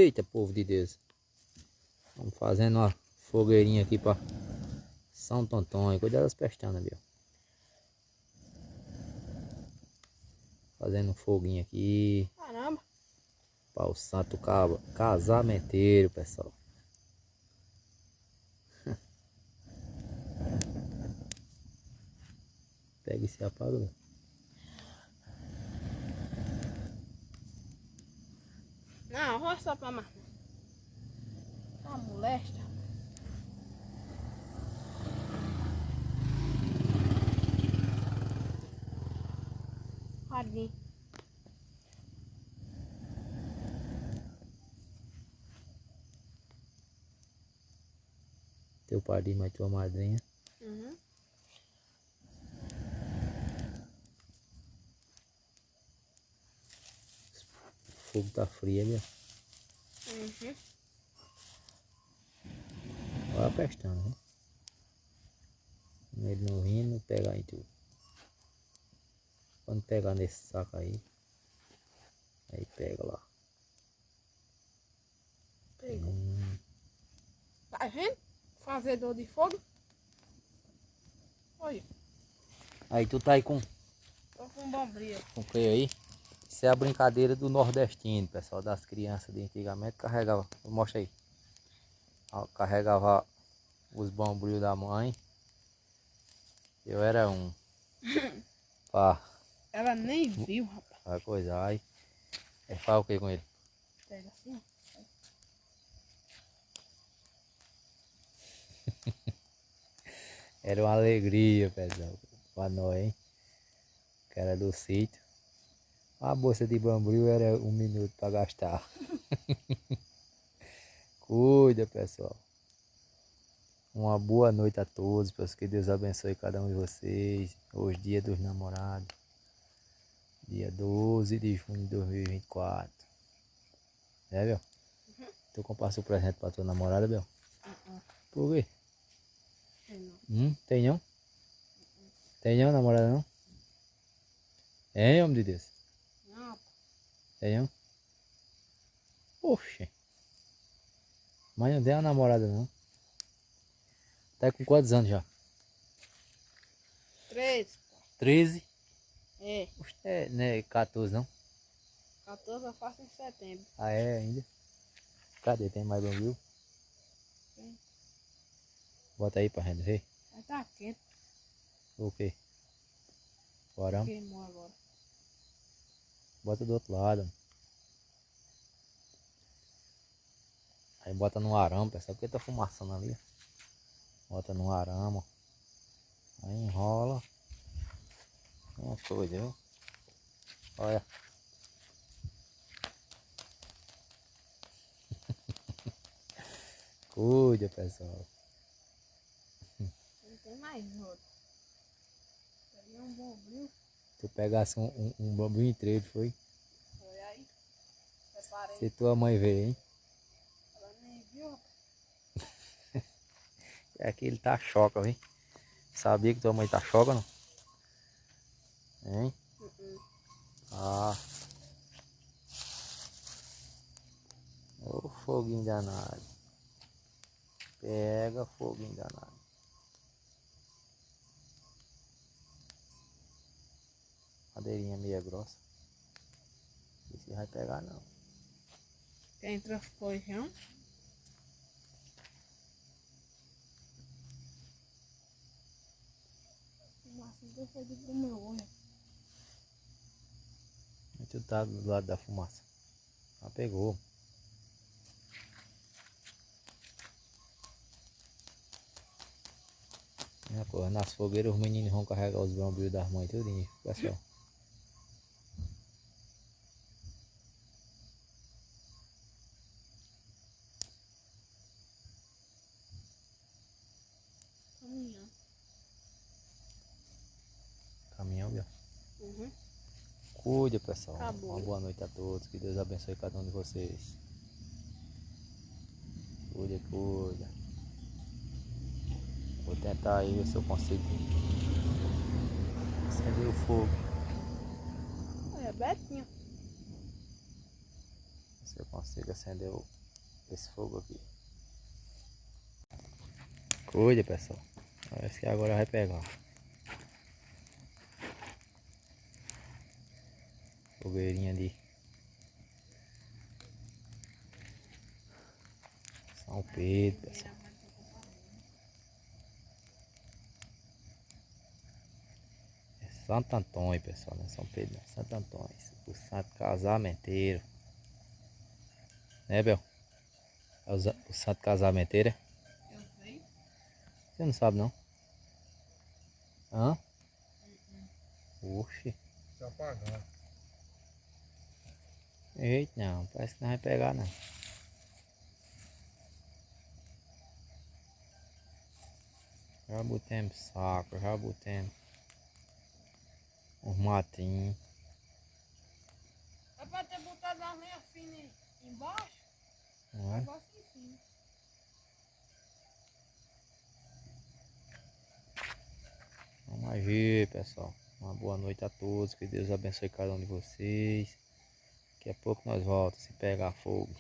Eita, povo de Deus. Vamos fazendo uma fogueirinha aqui para São Tonton. Cuidado das pestanas, viu? Fazendo um foguinho aqui. Caramba. Para o santo casamenteiro, pessoal. Pega e se apaga, meu. Não, roça só pra mais. Tá molesta. Radinho. Teu padrinho, mais tua madrinha. Uhum. O fogo tá frio, viu? Uhum. Olha a pestana, né? Ele não vindo, pegar em tudo. Quando pegar nesse saco aí pega lá. Pegou. Tá vendo? Fazedor de fogo. Olha. Aí tu tá aí com Tô com bombril. o que aí? Isso é a brincadeira do nordestino, pessoal, das crianças de antigamente. Carregava, mostra aí. Carregava os bombrios da mãe. Eu era um. Pá, Ela nem viu, rapaz. a coisa aí. Aí faz o que com ele? Pega assim, ó. Era uma alegria, pessoal, pra nós, hein? Que era do sítio. A bolsa de bambril era 1 minuto para gastar. Cuida, pessoal. Uma boa noite a todos, peço que Deus abençoe cada um de vocês. Hoje, dia dos namorados. Dia 12 de junho de 2024. É, Bel? Tu compraste o presente para tua namorada, Bel? Por quê? Tem não? Tem não, namorada não? Hein, homem de Deus? Não. Tem não? Oxe. Mas não tem uma namorada não. Tá com quantos anos já? 13. 13? É. Oxe, não é 14 não? 14 eu faço em setembro. Ah, é ainda? Cadê? Tem mais um, viu? Tem. Bota aí pra gente ver. Mas tá quente. O quê? O arame? Queimou agora. Bota do outro lado. Aí bota no arame, pessoal, porque tá fumaçando ali. Bota no arame. Aí enrola. Uma coisa, viu? Olha. Cuida, pessoal. Não tem mais outro. Peguei um bombril. Tu pegasse um bambu inteiro, foi? Foi aí. Preparei. Se tua mãe ver, hein? Ela nem viu, rapaz. É que ele tá choca, viu? Sabia que tua mãe tá choca, não? Hein? Ah. Ô foguinho danado. Pega foguinho danado. Madeirinha meia grossa. Esse vai pegar não. Tem transposição. Nossa, deixa do meu olho. Tu tá do lado da fumaça. Ah, pegou. Nas fogueiras os meninos vão carregar os bombrios das mães tudinho, pessoal. Caminhão. Caminhão, viu? Uhum. Cuide, pessoal. Acabou. Uma boa noite a todos. Que Deus abençoe cada um de vocês. Cuida, cuida. Vou tentar aí ver se eu consigo acender o fogo. Olha, Betinho. Se eu consigo acender o esse fogo aqui. Cuida, pessoal. Parece que agora vai pegar. Fogueirinha de São Pedro, pessoal. É Santo Antônio, pessoal, não é São Pedro, não. É Santo Antônio. O santo casamenteiro. Né, Bel? É o santo casamenteiro, é? Eu sei. Você não sabe, não? Hã? Oxi. Tá apagado. Eita, não. Parece que não vai pegar, não. Já botemos saco, já botemos uns matinhos. É pra ter botado as linhas finas embaixo? Não é? Negócio em cima. Vamos agir, pessoal. Uma boa noite a todos. Que Deus abençoe cada um de vocês. Daqui a pouco nós voltamos se pegar fogo.